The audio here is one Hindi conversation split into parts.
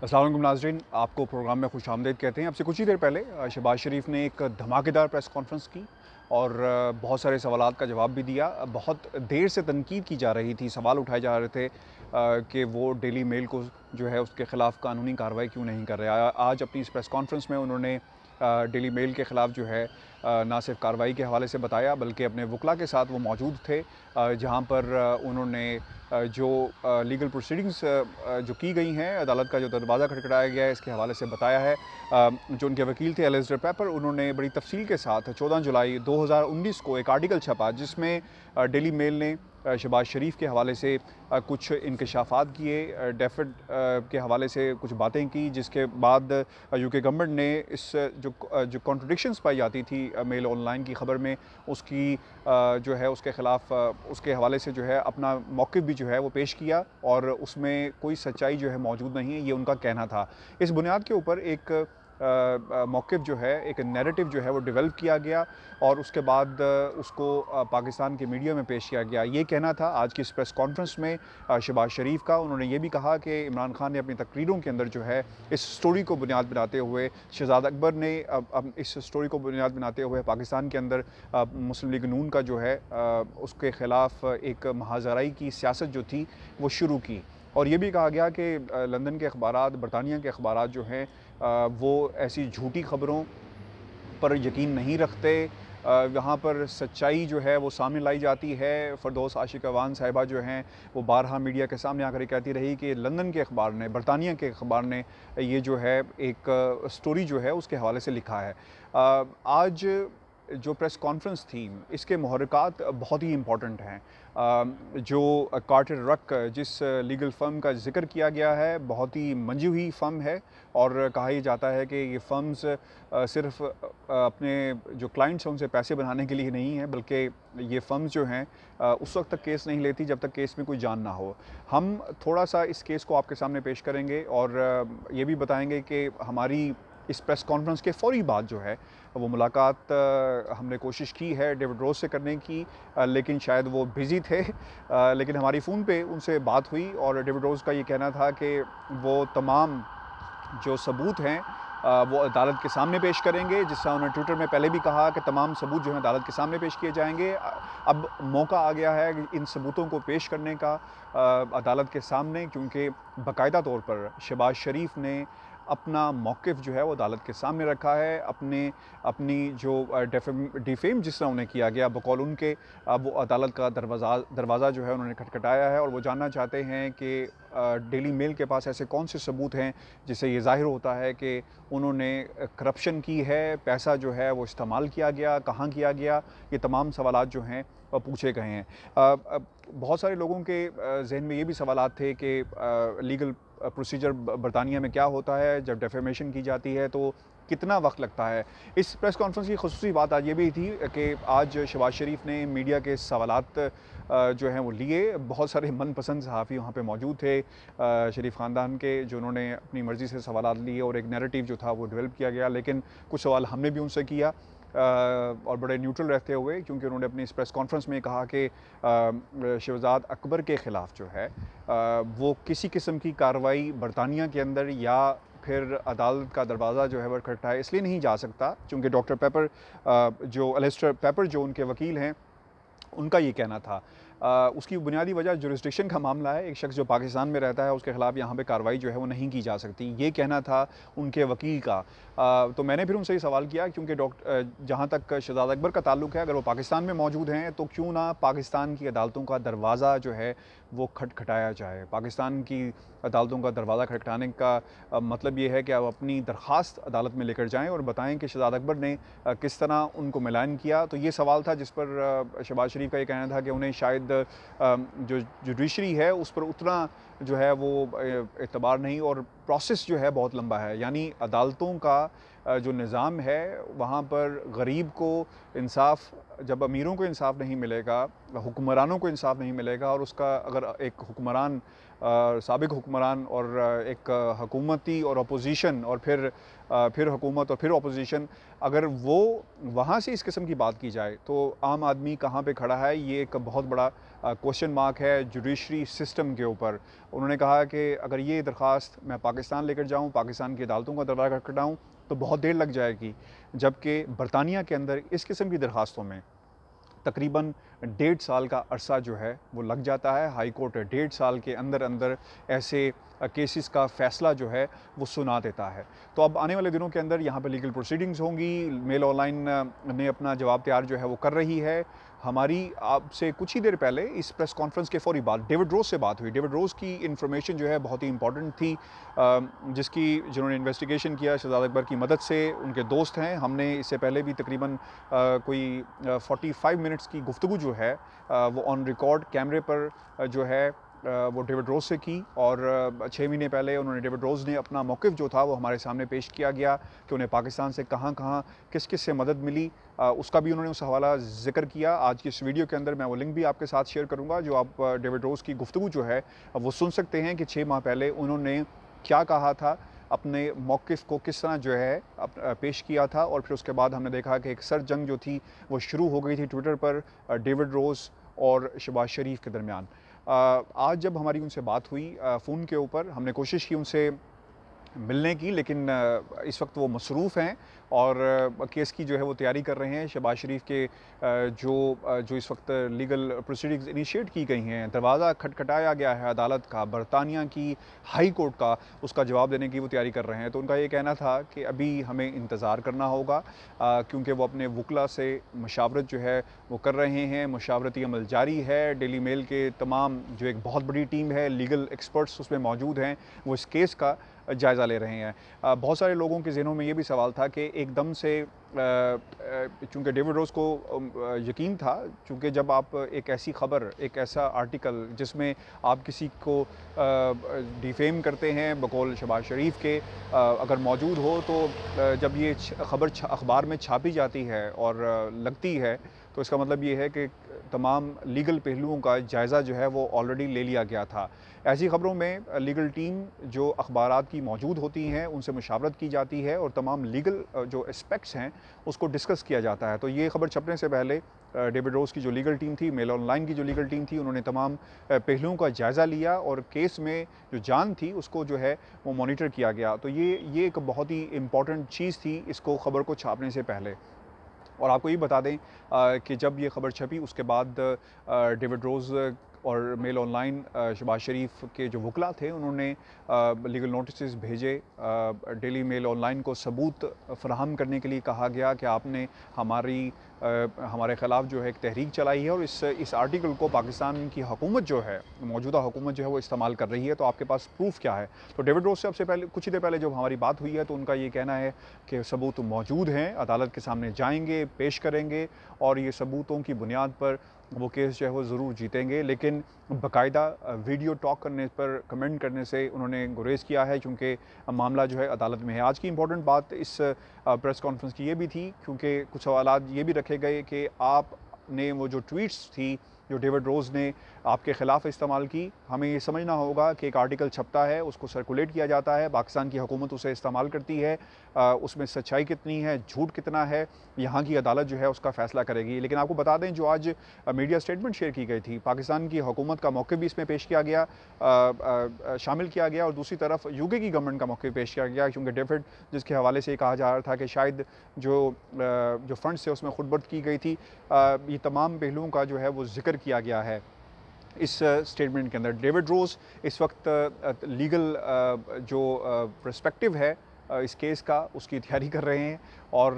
अस्सलाम वालेकुम नाज़रीन, आपको प्रोग्राम में खुशामदीद कहते हैं। अब से कुछ ही देर पहले शहबाज शरीफ ने एक धमाकेदार प्रेस कॉन्फ्रेंस की और बहुत सारे सवालात का जवाब भी दिया। बहुत देर से तनकीद की जा रही थी, सवाल उठाए जा रहे थे कि वो डेली मेल को जो है उसके ख़िलाफ़ कानूनी कार्रवाई क्यों नहीं कर रहे। आज अपनी इस प्रेस कॉन्फ्रेंस में उन्होंने डेली मेल के ख़िलाफ़ जो है ना सिर्फ कार्रवाई के हवाले से बताया, बल्कि अपने वकला के साथ वो मौजूद थे, जहाँ पर उन्होंने जो लीगल प्रोसीडिंग्स जो की गई हैं, अदालत का जो दरवाज़ा खटखटाया गया है, इसके हवाले से बताया है। जो उनके वकील थे एलिस्टर पेपर, उन्होंने बड़ी तफसील के साथ 14 जुलाई 2019 को एक आर्टिकल छपा, जिसमें डेली मेल ने शहबाज शरीफ के हवाले से कुछ इंकशाफात किए, डेफिड के हवाले से कुछ बातें की, जिसके बाद यूके गवर्नमेंट ने इस जो कॉन्ट्रडिक्शंस पाई जाती थी मेल ऑनलाइन की ख़बर में, उसकी जो है उसके ख़िलाफ़ उसके हवाले से जो है अपना मौक़िफ़ भी जो है वो पेश किया, और उसमें कोई सच्चाई जो है मौजूद नहीं है, ये उनका कहना था। इस बुनियाद के ऊपर एक मौक़िफ़ जो है, एक नैरेटिव जो है वो डेवलप किया गया, और उसके बाद उसको पाकिस्तान के मीडिया में पेश किया गया। ये कहना था आज की इस प्रेस कॉन्फ्रेंस में शहबाज शरीफ का। उन्होंने ये भी कहा कि इमरान खान ने अपनी तकरीरों के अंदर जो है इस स्टोरी को बुनियाद बनाते हुए, शहजाद अकबर ने अब इस स्टोरी को बुनियाद बनाते हुए पाकिस्तान के अंदर मुस्लिम लीग नून का जो है उसके ख़िलाफ़ एक महाज़राई की सियासत जो थी वो शुरू की। और ये भी कहा गया कि लंदन के अखबारात, बरतानिया के अखबारात जो हैं वो ऐसी झूठी ख़बरों पर यकीन नहीं रखते। वहाँ पर सच्चाई जो है वो सामने लाई जाती है। फ़रदौस आशिक़ अवान साहिबा जो हैं वो बारहा मीडिया के सामने आकर कहती रही कि लंदन के अखबार ने, बरतानिया के अखबार ने ये जो है एक स्टोरी जो है उसके हवाले से लिखा है। आज जो प्रेस कॉन्फ्रेंस थी, इसके मुहर्रिकात बहुत ही इम्पोर्टेंट हैं। जो कार्टर रक, जिस लीगल फ़र्म का ज़िक्र किया गया है, बहुत ही मंजी हुई फ़र्म है, और कहा ही जाता है कि ये फ़र्म्स सिर्फ अपने जो क्लाइंट्स हैं उनसे पैसे बनाने के लिए नहीं है, बल्कि ये फ़र्म्स जो हैं उस वक्त तक केस नहीं लेती जब तक केस में कोई जान ना हो। हम थोड़ा सा इस केस को आपके सामने पेश करेंगे, और ये भी बताएंगे कि हमारी इस प्रेस कॉन्फ्रेंस के फ़ौरी बाद जो है वो मुलाकात हमने कोशिश की है डेविड रोज़ से करने की, लेकिन शायद वो बिज़ी थे। लेकिन हमारी फ़ोन पे उनसे बात हुई, और डेविड रोज़ का ये कहना था कि वो तमाम जो सबूत हैं वो अदालत के सामने पेश करेंगे, जिसका उन्होंने ट्विटर में पहले भी कहा कि तमाम सबूत जो हैं अदालत के सामने पेश किए जाएंगे। अब मौका आ गया है कि इन सबूतों को पेश करने का अदालत के सामने, क्योंकि बाकायदा तौर पर शहबाज शरीफ ने अपना मौक़िफ़ जो है वो अदालत के सामने रखा है। अपनी जो डिफेम जिस तरह उन्हें किया गया बकौल उनके, अब वो अदालत का दरवाज़ा जो है उन्होंने खटखटाया है, और वो जानना चाहते हैं कि डेली मेल के पास ऐसे कौन से सबूत हैं जिससे ये ज़ाहिर होता है कि उन्होंने करप्शन की है, पैसा जो है वो इस्तेमाल किया गया, कहाँ किया गया। ये तमाम सवालात जो हैं पूछे गए हैं। बहुत सारे लोगों के ज़हन में ये भी सवालात थे कि लीगल प्रोसीजर बरतानिया में क्या होता है, जब डेफेमेशन की जाती है तो कितना वक्त लगता है। इस प्रेस कॉन्फ्रेंस की ख़ुसूसी बात आज ये भी थी कि आज शहबाज शरीफ ने मीडिया के सवालात जो हैं वो लिए। बहुत सारे मनपसंद सहाफ़ी वहाँ पे मौजूद थे शरीफ ख़ानदान के, जो उन्होंने अपनी मर्ज़ी से सवालात लिए, और एक नैरेटिव जो था वो डेवलप किया गया। लेकिन कुछ सवाल हमने भी उनसे किया, और बड़े न्यूट्रल रहते हुए, क्योंकि उन्होंने अपनी इस प्रेस कॉन्फ्रेंस में कहा कि शहजाद अकबर के ख़िलाफ़ जो है वो किसी किस्म की कार्रवाई बरतानिया के अंदर या फिर अदालत का दरवाज़ा जो है वो खटखटाए इसलिए नहीं जा सकता, चूँकि डॉक्टर पेपर जो एलिस्टर पेपर जो उनके वकील हैं, उनका ये कहना था। उसकी बुनियादी वजह जुरिस्डिक्शन का मामला है। एक शख्स जो पाकिस्तान में रहता है उसके ख़िलाफ़ यहाँ पे कार्रवाई जो है वो नहीं की जा सकती, ये कहना था उनके वकील का। तो मैंने फिर उनसे ये सवाल किया, क्योंकि जहाँ तक शहजाद अकबर का ताल्लुक़ है, अगर वो पाकिस्तान में मौजूद हैं तो क्यों ना पाकिस्तान की अदालतों का दरवाज़ा जो है वो खटखटाया जाए। पाकिस्तान की अदालतों का दरवाज़ा खटखटाने का मतलब ये है कि आप अपनी दरख्वास्त अदालत में लेकर जाएँ और बताएँ कि शहजाद अकबर ने किस तरह उनको मिलान किया। तो ये सवाल था जिस पर शहबाज शरीफ का ये कहना था कि उन्हें शायद जो जुडिशरी है उस पर उतना जो है वो एतबार नहीं, और प्रोसेस जो है बहुत लंबा है। यानी अदालतों का जो निज़ाम है वहाँ पर गरीब को इंसाफ़, जब अमीरों को इंसाफ़ नहीं मिलेगा, हुक्मरानों को इंसाफ़ नहीं मिलेगा, और उसका अगर एक हुक्मरान साबिक हुक्मरान और एक हुकूमती और अपोजिशन और फिर हुकूमत और फिर अपोजिशन, अगर वो वहाँ से इस किस्म की बात की जाए तो आम आदमी कहाँ पे खड़ा है, ये एक बहुत बड़ा क्वेश्चन मार्क है जुडिशरी सिस्टम के ऊपर। उन्होंने कहा कि अगर ये दरख्वास्त मैं पाकिस्तान लेकर जाऊँ, पाकिस्तान की अदालतों का दरबार खटखटाऊँ तो बहुत देर लग जाएगी, जबकि बरतानिया के अंदर इस किस्म की दरख्वास्तों में तकरीबन 1.5 साल का अरसा जो है वो लग जाता है। हाई कोर्ट 1.5 साल के अंदर अंदर ऐसे केसेस का फ़ैसला जो है वो सुना देता है। तो अब आने वाले दिनों के अंदर यहाँ पे लीगल प्रोसीडिंग्स होंगी। मेल ऑनलाइन ने अपना जवाब तैयार जो है वो कर रही है। हमारी आपसे कुछ ही देर पहले इस प्रेस कॉन्फ्रेंस के फ़ौरी बाद डेविड रोज़ से बात हुई। डेविड रोज़ की इन्फॉर्मेशन जो है बहुत ही इंपॉर्टेंट थी, जिन्होंने इन्वेस्टिगेशन किया शहजाद अकबर की मदद से, उनके दोस्त हैं। हमने इससे पहले भी तकरीबन कोई 45 मिनट्स की गुफ्तगू जो है वो ऑन रिकॉर्ड कैमरे पर जो है वो डेविड रोज़ से की, और 6 महीने पहले उन्होंने डेविड रोज़ ने अपना मौक़िफ़ जो था वो हमारे सामने पेश किया गया कि उन्हें पाकिस्तान से कहाँ कहाँ किस किस से मदद मिली, उसका भी उन्होंने उस हवाला ज़िक्र किया। आज की इस वीडियो के अंदर मैं वो लिंक भी आपके साथ शेयर करूँगा, जो आप डेविड रोज़ की गुफ्तगू जो है वो सुन सकते हैं कि 6 माह पहले उन्होंने क्या कहा था, अपने मौक़िफ़ को किस तरह जो है पेश किया था। और फिर उसके बाद हमने देखा कि एक सर जंग जो थी वो शुरू हो गई थी ट्विटर पर डेविड रोज़ और शहबाज शरीफ के दरमियान। आज जब हमारी उनसे बात हुई फ़ोन के ऊपर, हमने कोशिश की उनसे मिलने की, लेकिन इस वक्त वो मसरूफ़ हैं और केस की जो है वो तैयारी कर रहे हैं। शहबाज शरीफ के जो इस वक्त लीगल प्रोसीडिंग्स इनिशिएट की गई हैं, दरवाज़ा खटखटाया गया है अदालत का, बरतानिया की हाई कोर्ट का, उसका जवाब देने की वो तैयारी कर रहे हैं। तो उनका ये कहना था कि अभी हमें इंतज़ार करना होगा, क्योंकि वो अपने वकला से मशावरत जो है वो कर रहे हैं। मशावरती अमल जारी है। डेली मेल के तमाम जो एक बहुत बड़ी टीम है, लीगल एक्सपर्ट्स उसमें मौजूद हैं, वो इस केस का जायज़ा ले रहे हैं। बहुत सारे लोगों के ज़हनों में ये भी सवाल था कि एकदम से चूँकि डेविड रोज़ को यकीन था, चूँकि जब आप एक ऐसी ख़बर, एक ऐसा आर्टिकल जिसमें आप किसी को डिफेम करते हैं बकौल शहबाज शरीफ के, अगर मौजूद हो तो जब ये ख़बर अखबार में छापी जाती है और लगती है, तो इसका मतलब ये है कि तमाम लीगल पहलुओं का जायज़ा जो है वो ऑलरेडी ले लिया गया था। ऐसी ख़बरों में लीगल टीम जो अखबारात की मौजूद होती हैं उनसे मुशावरत की जाती है और तमाम लीगल जो एस्पेक्ट्स हैं उसको डिस्कस किया जाता है। तो ये ख़बर छपने से पहले डेविड रोज़ की जो लीगल टीम थी, मेल ऑनलाइन की जो लीगल टीम थी, उन्होंने तमाम पहलुओं का जायज़ा लिया और केस में जो जान थी उसको जो है वो मॉनिटर किया गया। तो ये एक बहुत ही इम्पॉर्टेंट चीज़ थी इसको ख़बर को छापने से पहले। और आपको ये बता दें कि जब ये ख़बर छपी उसके बाद डेविड रोज़ और मेल ऑनलाइन शहबाज शरीफ के जो वकला थे उन्होंने लीगल नोटिस भेजे। डेली मेल ऑनलाइन को सबूत फ़राहम करने के लिए कहा गया कि आपने हमारे ख़िलाफ़ जो है एक तहरीक चलाई है और इस आर्टिकल को पाकिस्तान की हुकूमत जो है, मौजूदा हुकूमत जो है वो इस्तेमाल कर रही है, तो आपके पास प्रूफ क्या है। तो डेविड रोज़ से सबसे पहले कुछ ही देर पहले जब हमारी बात हुई है तो उनका ये कहना है कि सबूत मौजूद हैं, अदालत के सामने जाएंगे, पेश करेंगे और ये सबूतों की बुनियाद पर वो केस जो है वो ज़रूर जीतेंगे। लेकिन बाकायदा वीडियो टॉक करने पर कमेंट करने से उन्होंने गुरेज़ किया है, क्योंकि मामला जो है अदालत में है। आज की इम्पोर्टेंट बात इस प्रेस कॉन्फ्रेंस की ये भी थी, क्योंकि कुछ सवालात ये भी रखे गए कि आपने वो जो ट्वीट्स थी जो डेविड रोज़ ने आपके ख़िलाफ़ इस्तेमाल की, हमें ये समझना होगा कि एक आर्टिकल छपता है, उसको सर्कुलेट किया जाता है, पाकिस्तान की हुकूमत उसे इस्तेमाल करती है, उसमें सच्चाई कितनी है, झूठ कितना है, यहाँ की अदालत जो है उसका फ़ैसला करेगी। लेकिन आपको बता दें, जो आज मीडिया स्टेटमेंट शेयर की गई थी, पाकिस्तान की हुकूमत का मौक़िफ़ भी इसमें पेश किया गया, शामिल किया गया, और दूसरी तरफ यूके की गवर्नमेंट का मौक़िफ़ पेश किया गया, क्योंकि डेविड जिसके हवाले से कहा जा रहा था कि शायद जो फंड्स थे उसमें खुदबर्द की गई थी, ये तमाम पहलुओं का जो है वो ज़िक्र किया गया है इस स्टेटमेंट के अंदर। डेविड रोज़ इस वक्त लीगल जो पर्सपेक्टिव है इस केस का, उसकी तैयारी कर रहे हैं, और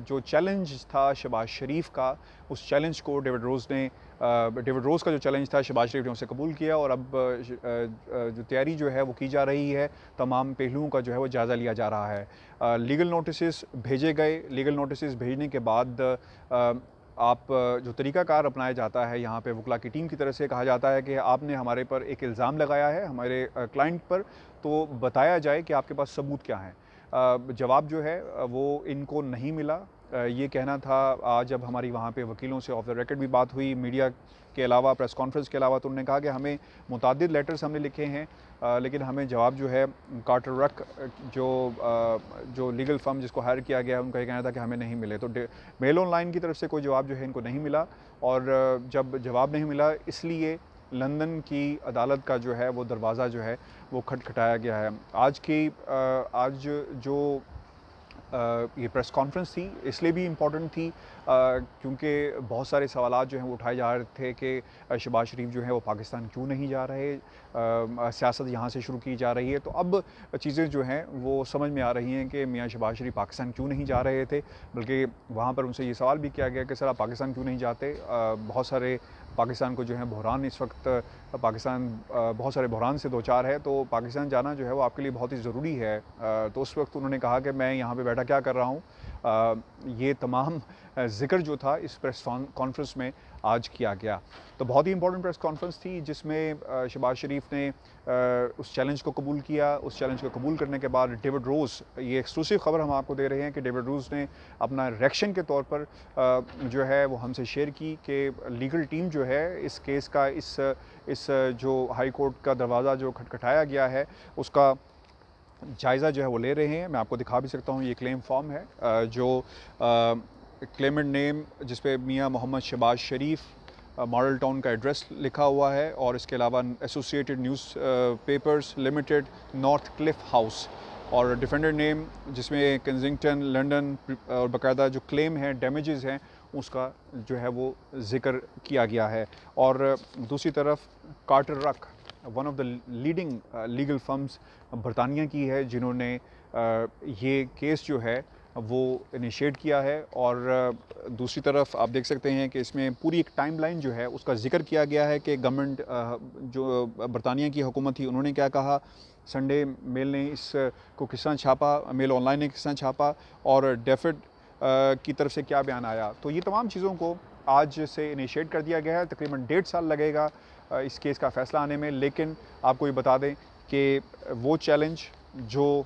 जो चैलेंज था शहबाज शरीफ का, उस चैलेंज को डेविड रोज़ का जो चैलेंज था शहबाज शरीफ ने उसे कबूल किया, और अब जो तैयारी जो है वो की जा रही है, तमाम पहलुओं का जो है वो जायज़ा लिया जा रहा है। लीगल नोटिस भेजे गए, लीगल नोटिस भेजने के बाद आप जो तरीक़ाकार अपनाया जाता है, यहाँ पे वकला की टीम की तरफ से कहा जाता है कि आपने हमारे पर एक इल्ज़ाम लगाया है हमारे क्लाइंट पर, तो बताया जाए कि आपके पास सबूत क्या हैं। जवाब जो है वो इनको नहीं मिला। ये कहना था। आज जब हमारी वहाँ पे वकीलों से ऑफ द रिकॉर्ड भी बात हुई, मीडिया के अलावा, प्रेस कॉन्फ्रेंस के अलावा, तो उन्होंने कहा कि हमें मुतअद्दिद लेटर्स हमने लिखे हैं, लेकिन हमें जवाब जो है कार्टर रक जो लीगल फर्म जिसको हायर किया गया है, उनका ये कहना था कि हमें नहीं मिले। तो मेल ऑनलाइन की तरफ से कोई जवाब जो है इनको नहीं मिला, और जब जवाब नहीं मिला इसलिए लंदन की अदालत का जो है वो दरवाज़ा जो है वो खटखटाया गया है। आज जो ये प्रेस कॉन्फ्रेंस थी इसलिए भी इम्पॉर्टेंट थी क्योंकि बहुत सारे सवालात जो हैं वो उठाए जा रहे थे कि शहबाज शरीफ जो है वो पाकिस्तान क्यों नहीं जा रहे, सियासत यहाँ से शुरू की जा रही है। तो अब चीज़ें जो हैं वो समझ में आ रही हैं कि मियाँ शहबाज शरीफ पाकिस्तान क्यों नहीं जा रहे थे, बल्कि वहाँ पर उनसे ये सवाल भी किया गया कि सर आप पाकिस्तान क्यों नहीं जाते। बहुत सारे पाकिस्तान को जो है बहरान इस वक्त, पाकिस्तान बहुत सारे बहरान से दो चार है, तो पाकिस्तान जाना जो है वो आपके लिए बहुत ही ज़रूरी है। तो उस वक्त उन्होंने कहा कि मैं यहाँ पे बैठा क्या कर रहा हूँ। ये तमाम ज़िक्र जो था इस प्रेस कॉन्फ्रेंस में आज किया गया। तो बहुत ही इंपॉर्टेंट प्रेस कॉन्फ्रेंस थी जिसमें शहबाज शरीफ ने उस चैलेंज को कबूल किया। उस चैलेंज को कबूल करने के बाद डेविड रोज़, ये एक्सक्लूसिव ख़बर हम आपको दे रहे हैं कि डेविड रोज़ ने अपना रिएक्शन के तौर पर जो है वो हमसे शेयर की कि लीगल टीम जो है इस केस का, इस जो हाई कोर्ट का दरवाज़ा जो खटखटाया गया है उसका जायज़ा जो है वो ले रहे हैं। मैं आपको दिखा भी सकता हूँ, ये क्लेम फॉर्म है जो क्लेमेंट नेम जिस पे मियाँ मोहम्मद शहबाज शरीफ, मॉडल टाउन का एड्रेस लिखा हुआ है, और इसके अलावा associated news papers limited, north Cliff house, और डिफेंडर नेम जिसमें केंसिंगटन लंदन, और बाकायदा जो क्लेम है, डैमेजेस हैं, उसका जो है वो ज़िक्र किया गया है। और दूसरी तरफ कार्टर रक, one of the leading legal firms बरतानिया की है, जिन्होंने ये केस जो है वो इनिशिएट किया है। और दूसरी तरफ आप देख सकते हैं कि इसमें पूरी एक टाइमलाइन जो है उसका जिक्र किया गया है कि गवर्नमेंट जो बरतानिया की हुकूमत थी उन्होंने क्या कहा, संडे मेल ने इस को किस तरह छापा, मेल ऑनलाइन ने किस तरह छापा, और डेफिड की तरफ से क्या बयान आया। तो ये तमाम चीज़ों को आज से इनिशिएट कर दिया गया है। तकरीबन 1.5 साल लगेगा इस केस का फ़ैसला आने में, लेकिन आपको ये बता दें कि वो चैलेंज जो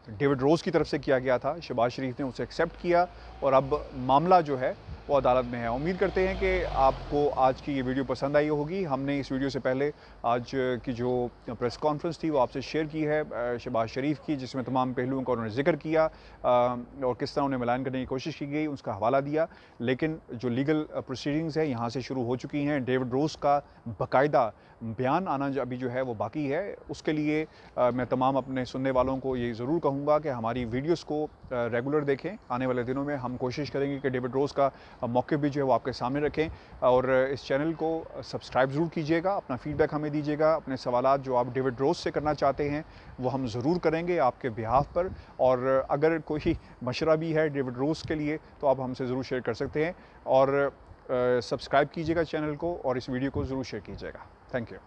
डेविड रोज़ की तरफ से किया गया था, शहबाज शरीफ ने उसे एक्सेप्ट किया, और अब मामला जो है वो अदालत में है। उम्मीद करते हैं कि आपको आज की ये वीडियो पसंद आई होगी। हमने इस वीडियो से पहले आज की जो प्रेस कॉन्फ्रेंस थी वो आपसे शेयर की है शहबाज शरीफ की, जिसमें तमाम पहलुओं का उन्होंने जिक्र किया और किस तरह उन्हें मिलान करने की कोशिश की गई उसका हवाला दिया। लेकिन जो लीगल प्रोसीडिंग्स हैं यहाँ से शुरू हो चुकी हैं। डेविड रोज़ का बाकायदा बयान आना अभी जो है वो बाकी है। उसके लिए मैं तमाम अपने सुनने वालों को ये ज़रूर कहूँगा कि हमारी वीडियोस को रेगुलर देखें। आने वाले दिनों में हम कोशिश करेंगे कि डेविड रोज़ का मौक़िफ़ भी जो है वो आपके सामने रखें, और इस चैनल को सब्सक्राइब ज़रूर कीजिएगा। अपना फ़ीडबैक हमें दीजिएगा, अपने सवालात जो आप डेविड रोज़ से करना चाहते हैं वो हम ज़रूर करेंगे आपके बिहाफ़ पर। और अगर कोई मशवरा भी है डेविड रोज़ के लिए तो आप हमसे ज़रूर शेयर कर सकते हैं, और सब्सक्राइब कीजिएगा चैनल को, और इस वीडियो को ज़रूर शेयर कीजिएगा। Thank you.